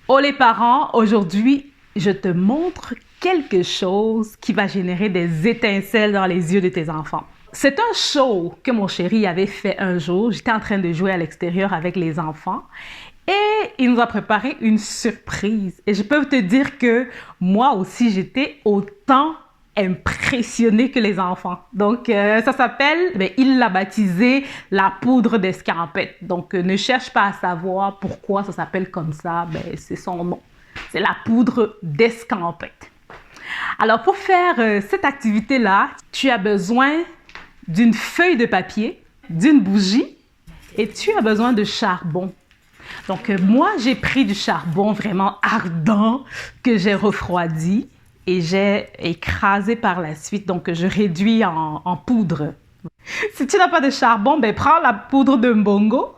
Oh les parents, aujourd'hui, je te montre quelque chose qui va générer des étincelles dans les yeux de tes enfants. C'est un show que mon chéri avait fait un jour. J'étais en train de jouer à l'extérieur avec les enfants et il nous a préparé une surprise. Et je peux te dire que moi aussi, j'étais autant impressionnée que les enfants. Donc, ça s'appelle, il l'a baptisé la poudre d'escampette. Donc, ne cherche pas à savoir pourquoi ça s'appelle comme ça. C'est son nom. C'est la poudre d'escampette. Alors, pour faire cette activité-là, tu as besoin d'une feuille de papier, d'une bougie et tu as besoin de charbon. Donc, moi, j'ai pris du charbon vraiment ardent que j'ai refroidi et j'ai écrasé par la suite. Donc, je réduis en poudre. Si tu n'as pas de charbon, prends la poudre de mbongo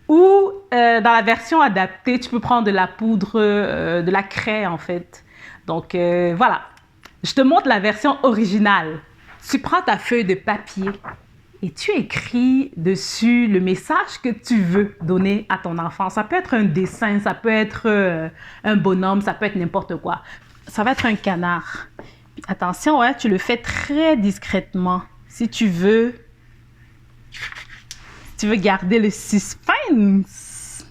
ou dans la version adaptée, tu peux prendre de la poudre, de la craie en fait. Donc, voilà. Je te montre la version originale. Tu prends ta feuille de papier et tu écris dessus le message que tu veux donner à ton enfant. Ça peut être un dessin, ça peut être un bonhomme, ça peut être n'importe quoi. Ça va être un canard. Puis attention, ouais, tu le fais très discrètement. Si tu veux garder le suspense,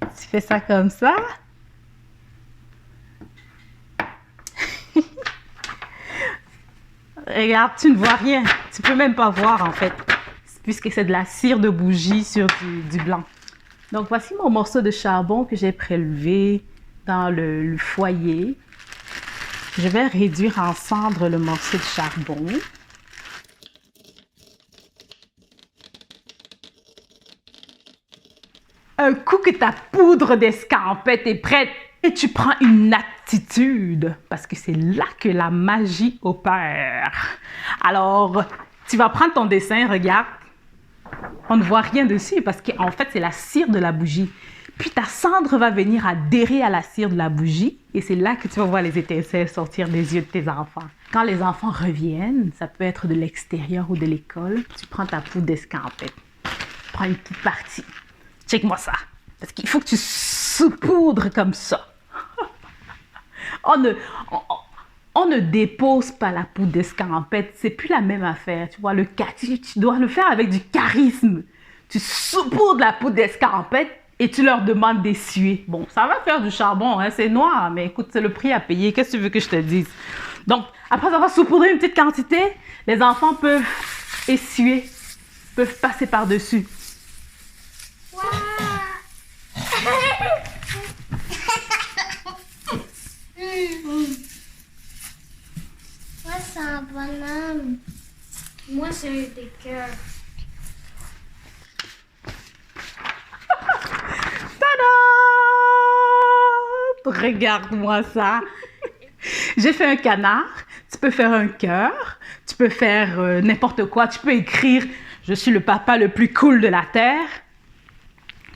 tu fais ça comme ça. Regarde, tu ne vois rien. Tu peux même pas voir en fait, puisque c'est de la cire de bougie sur du blanc. Donc voici mon morceau de charbon que j'ai prélevé dans le foyer. Je vais réduire en cendres le morceau de charbon. Un coup que ta poudre d'escampette est prête, et tu prends une attitude, parce que c'est là que la magie opère. Alors, tu vas prendre ton dessin, regarde. On ne voit rien dessus parce qu'en fait, c'est la cire de la bougie. Puis ta cendre va venir adhérer à la cire de la bougie et c'est là que tu vas voir les étincelles sortir des yeux de tes enfants. Quand les enfants reviennent, ça peut être de l'extérieur ou de l'école, tu prends ta poudre d'escampette. Prends une petite partie. Check-moi ça. Parce qu'il faut que tu saupoudres comme ça. On ne dépose pas la poudre d'escampette, c'est plus la même affaire. Tu vois, tu dois le faire avec du charisme. Tu saupoudres la poudre d'escampette et tu leur demandes d'essuyer. Bon, ça va faire du charbon, hein, c'est noir, mais écoute, c'est le prix à payer. Qu'est-ce que tu veux que je te dise? Donc, après avoir saupoudré une petite quantité, les enfants peuvent essuyer, peuvent passer par-dessus. Moi, c'est un bonhomme. Moi, c'est des cœurs. Tada! Regarde-moi ça. J'ai fait un canard. Tu peux faire un cœur. Tu peux faire n'importe quoi. Tu peux écrire « Je suis le papa le plus cool de la terre ».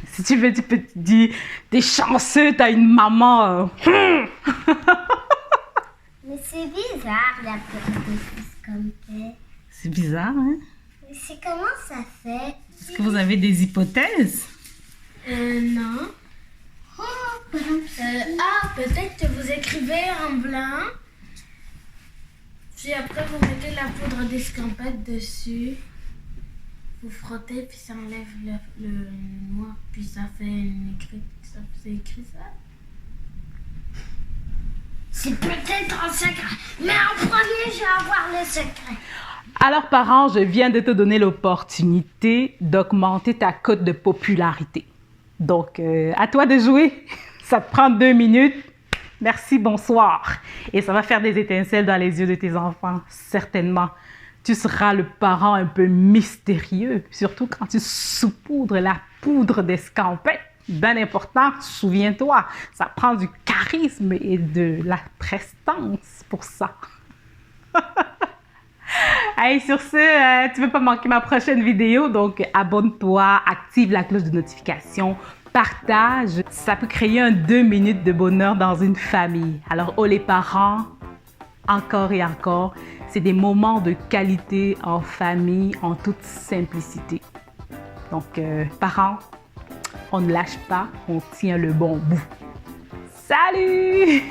Si tu veux, tu peux te dire « T'es chanceux, t'as une maman. Mais c'est bizarre, la poudre d'escampette. C'est bizarre, hein? Mais c'est comment ça fait? Est-ce que vous avez des hypothèses? Non. Peut-être que vous écrivez en blanc. Puis après, vous mettez la poudre d'escampette dessus. Vous frottez, puis ça enlève le noir. Puis ça fait c'est écrit ça. C'est peut-être un secret. Mais en premier, je vais avoir le secret. Alors, parents, je viens de te donner l'opportunité d'augmenter ta cote de popularité. Donc, à toi de jouer. Ça te prend 2 minutes. Merci, bonsoir. Et ça va faire des étincelles dans les yeux de tes enfants, certainement. Tu seras le parent un peu mystérieux, surtout quand tu saupoudres la poudre d'escampette. Bien important, souviens-toi, ça prend du charisme et de la prestance pour ça. Allez, sur ce, tu ne veux pas manquer ma prochaine vidéo, donc abonne-toi, active la cloche de notification, partage. Ça peut créer un 2 minutes de bonheur dans une famille. Alors, oh les parents, encore et encore, c'est des moments de qualité en famille, en toute simplicité. Donc, parents, on ne lâche pas, on tient le bon bout. Salut!